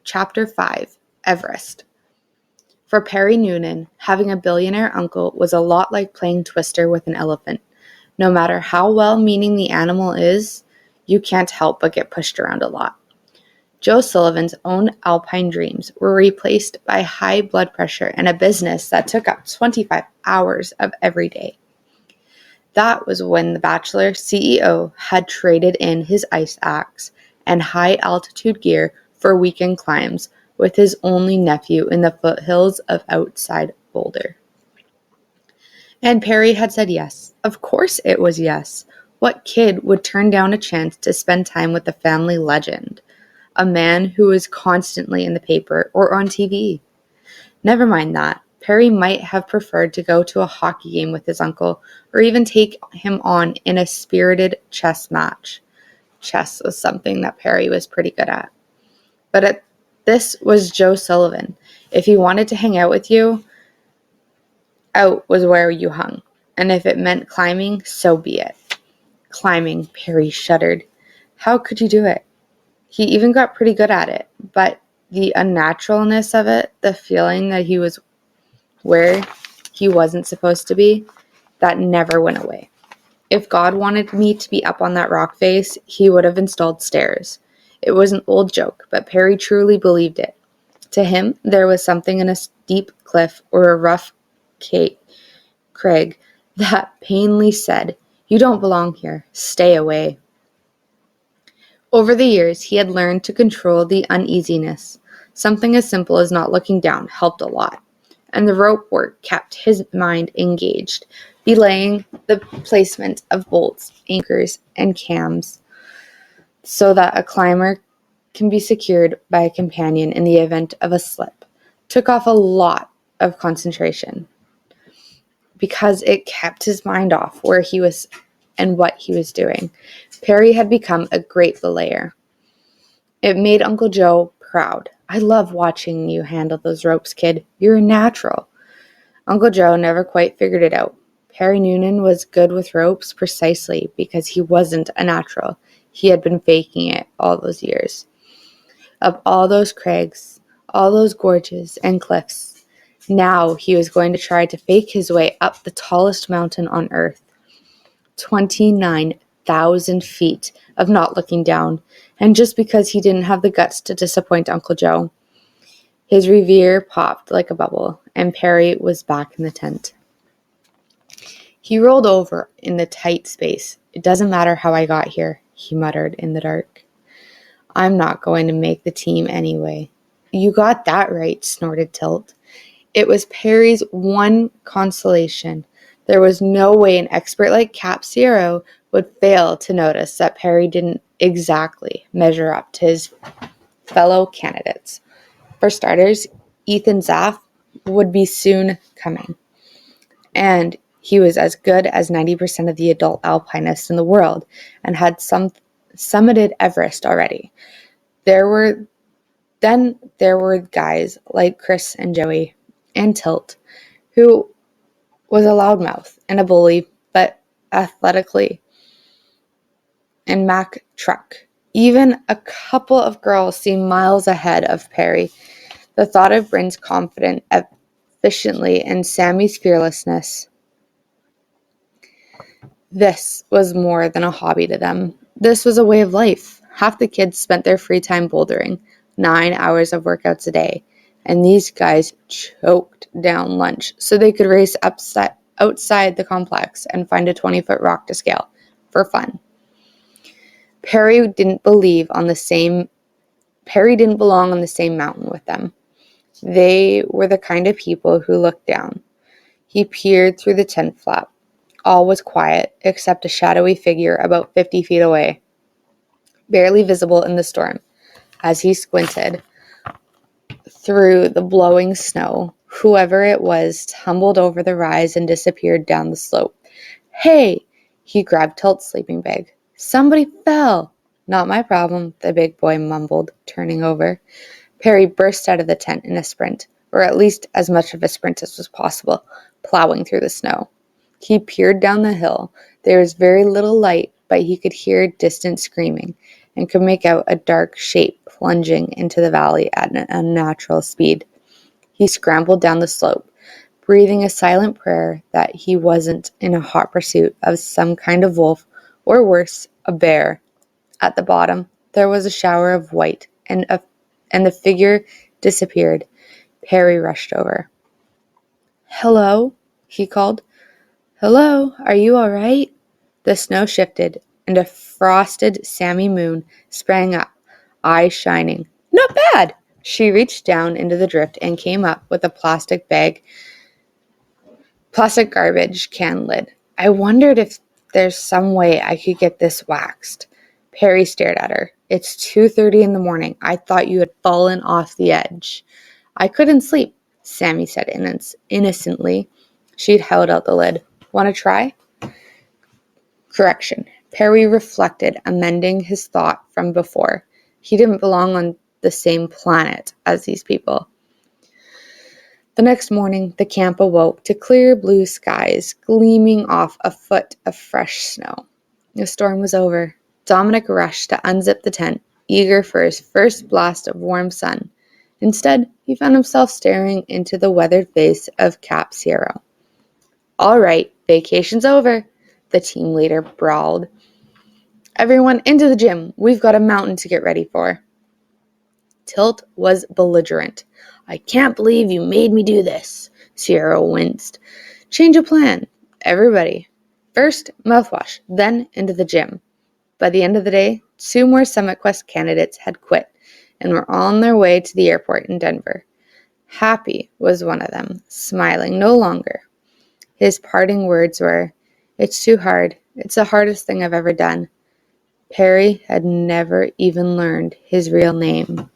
Chapter 5, Everest. For Perry Noonan, having a billionaire uncle was a lot like playing Twister with an elephant. No matter how well-meaning the animal is, you can't help but get pushed around a lot. Joe Sullivan's own alpine dreams were replaced by high blood pressure and a business that took up 25 hours of every day. That was when the Bachelor CEO had traded in his ice axe and high-altitude gear for weekend climbs with his only nephew in the foothills of outside Boulder. And Perry had said yes. Of course it was yes. What kid would turn down a chance to spend time with a family legend? A man who was constantly in the paper or on TV? Never mind that. Perry might have preferred to go to a hockey game with his uncle or even take him on in a spirited chess match. Chess was something that Perry was pretty good at. But this was Joe Sullivan. If he wanted to hang out with you, out was where you hung. And if it meant climbing, so be it. Climbing, Perry shuddered. How could you do it? He even got pretty good at it. But the unnaturalness of it, the feeling that he was where he wasn't supposed to be, that never went away. If God wanted me to be up on that rock face, he would have installed stairs. It was an old joke, but Perry truly believed it. To him, there was something in a steep cliff or a rough crag that painfully said, "You don't belong here. Stay away." Over the years, he had learned to control the uneasiness. Something as simple as not looking down helped a lot, and the rope work kept his mind engaged, belaying the placement of bolts, anchors, and cams, so that a climber can be secured by a companion in the event of a slip, took off a lot of concentration because it kept his mind off where he was and what he was doing. Perry had become a great belayer. It made Uncle Joe proud. "I love watching you handle those ropes, kid. You're a natural." Uncle Joe never quite figured it out. Perry Noonan was good with ropes precisely because he wasn't a natural. He had been faking it all those years. Up all those crags, all those gorges and cliffs. Now he was going to try to fake his way up the tallest mountain on earth. 29,000 feet of not looking down, and just because he didn't have the guts to disappoint Uncle Joe. His revere popped like a bubble, and Perry was back in the tent. He rolled over in the tight space. "It doesn't matter how I got here," he muttered in the dark. "I'm not going to make the team anyway." "You got that right," snorted Tilt. It was Perry's one consolation. There was no way an expert like Cap Zero would fail to notice that Perry didn't exactly measure up to his fellow candidates. For starters, Ethan Zaff would be soon coming, and he was as good as 90% of the adult alpinists in the world and had summited Everest already. There were guys like Chris and Joey and Tilt, who was a loudmouth and a bully, but athletically, and Mac Truck. Even a couple of girls seemed miles ahead of Perry. The thought of Bryn's confident efficiently and Sammy's fearlessness. This was more than a hobby to them. This was a way of life. Half the kids spent their free time bouldering, 9 hours of workouts a day, and these guys choked down lunch so they could race outside the complex and find a 20-foot rock to scale for fun. Perry didn't belong on the same mountain with them. They were the kind of people who looked down. He peered through the tent flap. All was quiet, except a shadowy figure about 50 feet away, barely visible in the storm. As he squinted through the blowing snow, whoever it was tumbled over the rise and disappeared down the slope. "Hey!" He grabbed Tilt's sleeping bag. "Somebody fell." "Not my problem," the big boy mumbled, turning over. Perry burst out of the tent in a sprint, or at least as much of a sprint as was possible, plowing through the snow. He peered down the hill. There was very little light, but he could hear distant screaming, and could make out a dark shape plunging into the valley at an unnatural speed. He scrambled down the slope, breathing a silent prayer that he wasn't in a hot pursuit of some kind of wolf, or worse, a bear. At the bottom, there was a shower of white, and the figure disappeared. Perry rushed over. "Hello?" he called. "Hello, are you all right?" The snow shifted, and a frosted Sammy Moon sprang up, eyes shining. "Not bad!" She reached down into the drift and came up with a plastic garbage can lid. "I wondered if there's some way I could get this waxed." Perry stared at her. "It's 2:30 in the morning. I thought you had fallen off the edge." "I couldn't sleep," Sammy said innocently. She'd held out the lid. "Want to try?" Correction. Perry reflected, amending his thought from before. He didn't belong on the same planet as these people. The next morning, the camp awoke to clear blue skies gleaming off a foot of fresh snow. The storm was over. Dominic rushed to unzip the tent, eager for his first blast of warm sun. Instead, he found himself staring into the weathered face of Cap Zero. "All right, vacation's over," the team leader brawled. "Everyone into the gym. We've got a mountain to get ready for." Tilt was belligerent. "I can't believe you made me do this." Sierra winced. "Change of plan, everybody. First, mouthwash, then into the gym." By the end of the day, 2 more Summit Quest candidates had quit and were on their way to the airport in Denver. Happy was one of them, smiling no longer. His parting words were, "It's too hard. It's the hardest thing I've ever done." Perry had never even learned his real name.